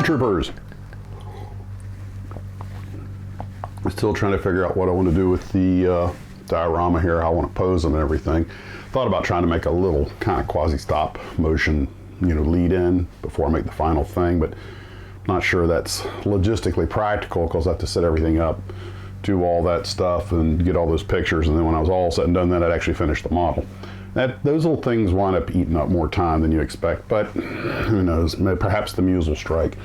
Stormtroopers. I'm still trying to figure out what I want to do with the diorama here, how I want to pose them and everything. Thought about trying to make a little kind of quasi-stop motion, lead in before I make the final thing, but not sure that's logistically practical because I have to set everything up, do all that stuff, and get all those pictures, and then when I was all said and done, then I'd actually finish the model. Those little things wind up eating up more time than you expect, but who knows, perhaps the muse will strike.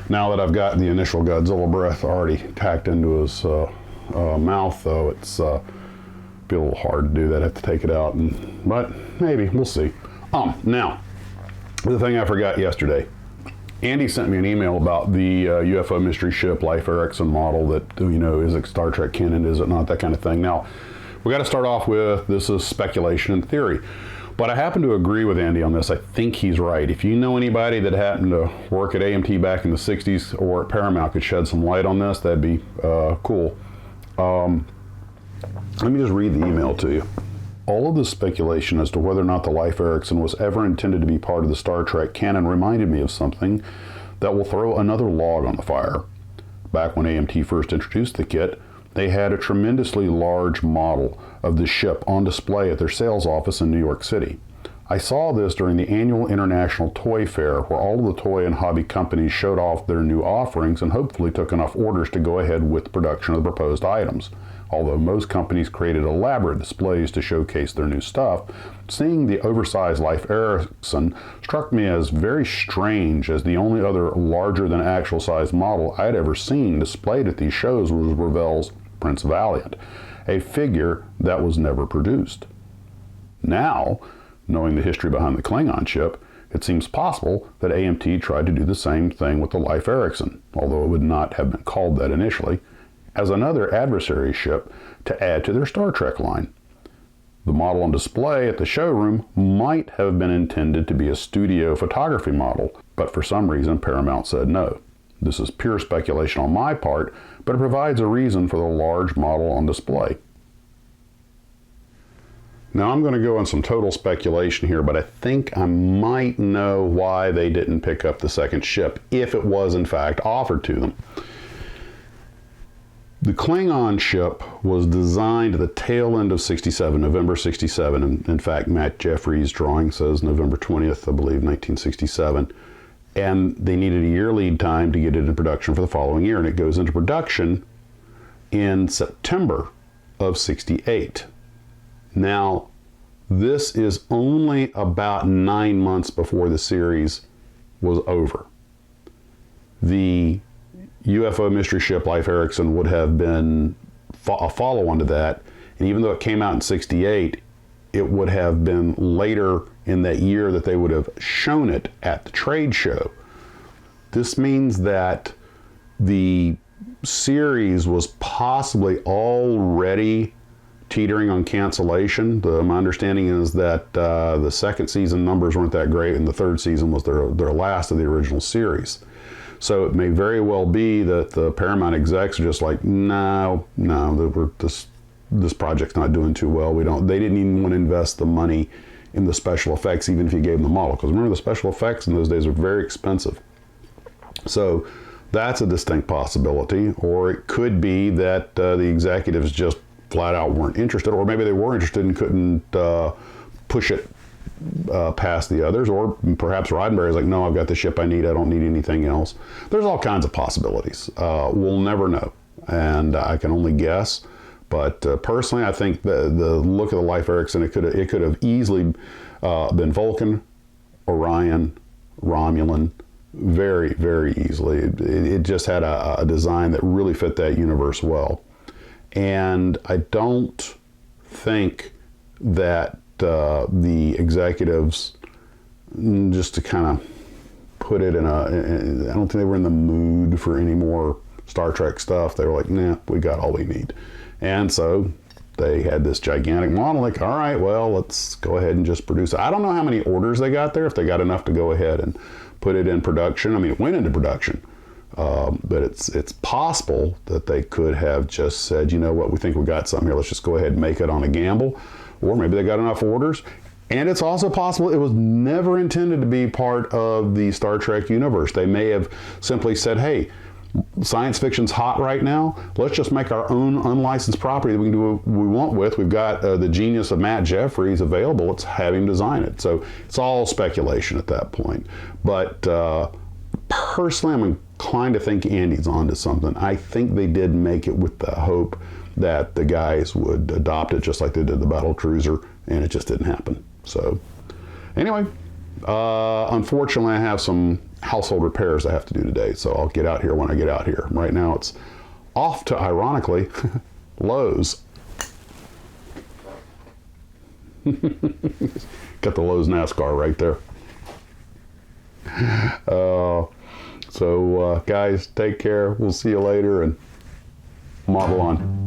Now that I've got the initial Godzilla breath already tacked into his mouth, though, it's be a little hard to do that. I have to take it out, but maybe, we'll see. Now, the thing I forgot yesterday, Andy sent me an email about the UFO mystery ship Leif Erikson model that, is it Star Trek canon, is it not, that kind of thing. Now, we got to start off with, this is speculation and theory. But I happen to agree with Andy on this. I think he's right. If you know anybody that happened to work at AMT back in the 60s or at Paramount could shed some light on this, that'd be cool. Let me just read the email to you. All of this speculation as to whether or not the Leif Erikson was ever intended to be part of the Star Trek canon reminded me of something that will throw another log on the fire. Back when AMT first introduced the kit, they had a tremendously large model of the ship on display at their sales office in New York City. I saw this during the annual International Toy Fair, where all of the toy and hobby companies showed off their new offerings and hopefully took enough orders to go ahead with production of the proposed items. Although most companies created elaborate displays to showcase their new stuff, seeing the oversized Leif Erikson struck me as very strange, as the only other larger than actual size model I had ever seen displayed at these shows was Ravel's Prince Valiant, a figure that was never produced. Now, knowing the history behind the Klingon ship, it seems possible that AMT tried to do the same thing with the Leif Erikson, although it would not have been called that initially, as another adversary ship to add to their Star Trek line. The model on display at the showroom might have been intended to be a studio photography model, but for some reason Paramount said no. This is pure speculation on my part, but it provides a reason for the large model on display. Now I'm going to go on some total speculation here, but I think I might know why they didn't pick up the second ship, if it was in fact offered to them. The Klingon ship was designed at the tail end of '67, November '67, and in fact Matt Jeffries' drawing says November 20th, I believe, 1967. And they needed a year lead time to get it in production for the following year, and it goes into production in September of '68. Now, this is only about 9 months before the series was over. The UFO mystery ship Leif Erikson would have been a follow-on to that, and even though it came out in '68, it would have been later in that year that they would have shown it at the trade show. This means that the series was possibly already teetering on cancellation. My understanding is that the second season numbers weren't that great, and the third season was their last of the original series. So it may very well be that the Paramount execs are just like, no, this project's not doing too well. They didn't even want to invest the money in the special effects, even if you gave them the model. Because remember, the special effects in those days were very expensive. So that's a distinct possibility. Or it could be that the executives just flat out weren't interested, or maybe they were interested and couldn't push it past the others, or perhaps Roddenberry's like, no, I've got the ship I need, I don't need anything else. There's all kinds of possibilities. We'll never know, and I can only guess. But personally, I think the look of the Leif Erikson, it could have easily been Vulcan, Orion, Romulan, very, very easily. It just had a design that really fit that universe well. And I don't think that the executives, just to kind of put it in I don't think they were in the mood for any more Star Trek stuff. They were like, nah, we got all we need. And so they had this gigantic model, like, all right, well, let's go ahead and just produce it. I don't know how many orders they got there, if they got enough to go ahead and put it in production. I mean, it went into production. But it's possible that they could have just said, you know what, we think we got something here, let's just go ahead and make it on a gamble. Or maybe they got enough orders And it's also possible it was never intended to be part of the Star Trek universe. They may have simply said, hey, science fiction's hot right now. Let's just make our own unlicensed property that we can do what we want with. We've got the genius of Matt Jeffries available. Let's have him design it. So it's all speculation at that point. But personally, I'm inclined to think Andy's onto something. I think they did make it with the hope that the guys would adopt it just like they did the battle cruiser, and it just didn't happen. So anyway, unfortunately, I have some household repairs I have to do today, so I'll get out here when I get out here. Right now, it's off to, ironically, Lowe's. Got the Lowe's NASCAR right there. So guys, take care. We'll see you later, and model on.